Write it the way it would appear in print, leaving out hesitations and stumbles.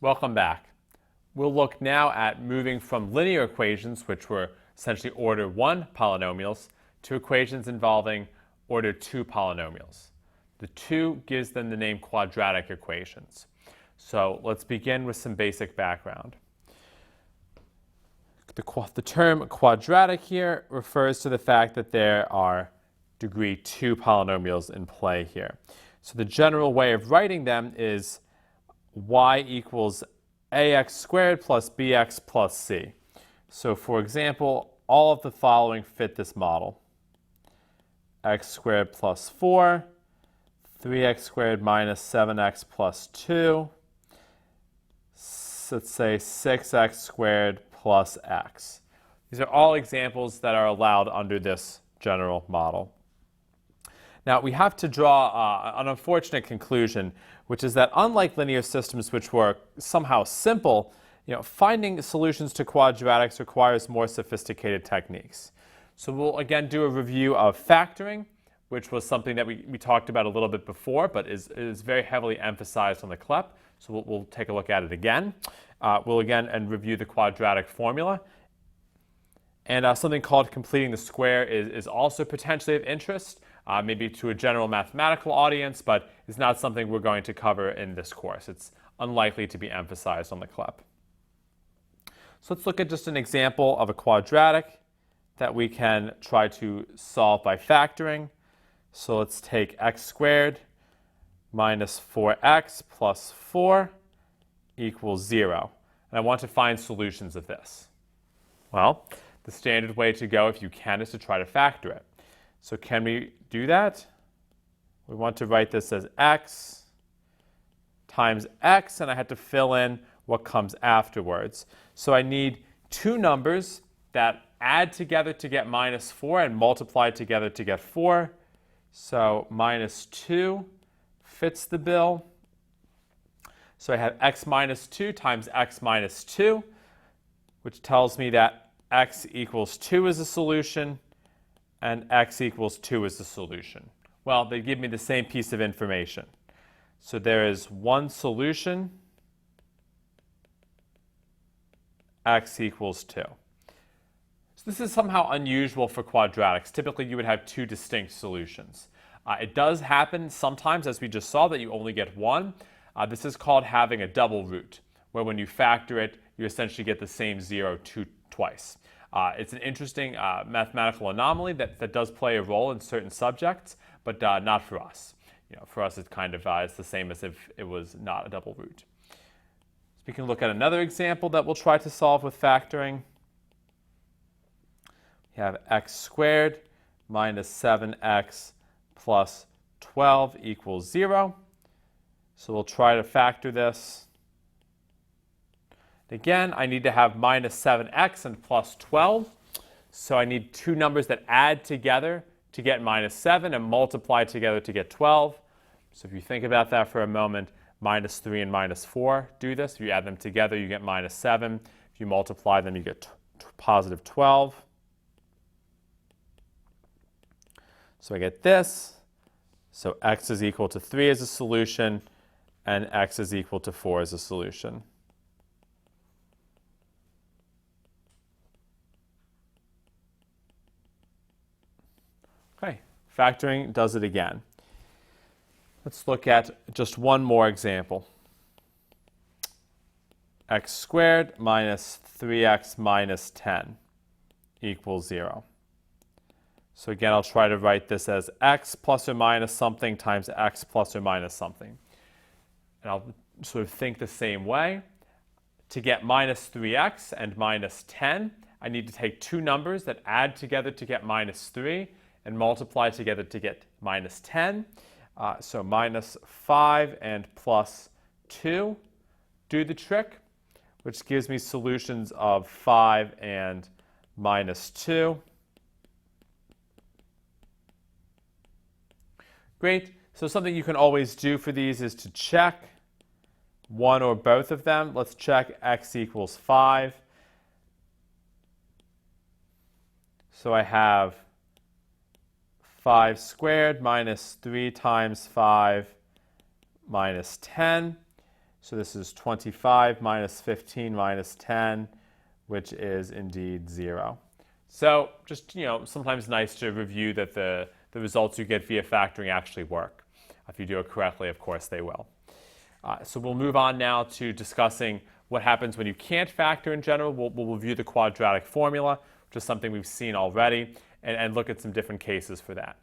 Welcome back. We'll look now at moving from linear equations, which were essentially order 1 polynomials, to equations involving order 2 polynomials. The 2 gives them the name quadratic equations. So let's begin with some basic background. The term quadratic here refers to the fact that there are degree 2 polynomials in play here. So the general way of writing them is y equals ax squared plus bx plus c. So for example, all of the following fit this model. X squared plus 4, 3x squared minus 7x plus 2, let's say 6x squared plus x. These are all examples that are allowed under this general model. Now, we have to draw an unfortunate conclusion, which is that unlike linear systems which were somehow simple, finding solutions to quadratics requires more sophisticated techniques. So we'll again do a review of factoring, which was something that we talked about a little bit before, but is very heavily emphasized on the CLEP. So we'll take a look at it again. We'll again review the quadratic formula. And something called completing the square is also potentially of interest, maybe to a general mathematical audience, but is not something we're going to cover in this course. It's unlikely to be emphasized on the CLEP. So let's look at just an example of a quadratic that we can try to solve by factoring. So let's take x squared minus 4x plus 4 equals 0. And I want to find solutions of this. Well, the standard way to go, if you can, is to try to factor it. So can we do that? We want to write this as x times x, and I had to fill in what comes afterwards. So I need two numbers that add together to get minus 4 and multiply together to get 4. So minus 2 fits the bill. So I have x minus 2 times x minus 2, which tells me that x equals 2 is a solution, and x equals 2 is the solution. Well, they give me the same piece of information. So there is one solution, x equals 2. So this is somehow unusual for quadratics. Typically, you would have two distinct solutions. It does happen sometimes, as we just saw, that you only get one. This is called having a double root, where when you factor it, you essentially get the same 0 twice. It's an interesting mathematical anomaly that does play a role in certain subjects, but not for us. For us, it kind of it's the same as if it was not a double root. So we can look at another example that we'll try to solve with factoring. We have x squared minus 7x plus 12 equals 0. So we'll try to factor this. Again, I need to have minus 7x and plus 12. So I need two numbers that add together to get minus 7 and multiply together to get 12. So if you think about that for a moment, minus 3 and minus 4 do this. If you add them together, you get minus 7. If you multiply them, you get positive 12. So I get this. So x is equal to 3 as a solution, and x is equal to 4 as a solution. Okay, factoring does it again. Let's look at just one more example. X squared minus 3x minus 10 equals 0. So again, I'll try to write this as x plus or minus something times x plus or minus something. And I'll sort of think the same way. To get minus 3x and minus 10, I need to take two numbers that add together to get minus 3 and multiply together to get minus 10. So minus 5 and plus 2 do the trick, which gives me solutions of 5 and minus 2. Great. So something you can always do for these is to check one or both of them. Let's check x equals 5. So I have 5 squared minus 3 times 5 minus 10. So this is 25 minus 15 minus 10, which is indeed 0. So just, sometimes nice to review that the results you get via factoring actually work. If you do it correctly, of course they will. So we'll move on now to discussing what happens when you can't factor in general. We'll review the quadratic formula, which is something we've seen already, and look at some different cases for that.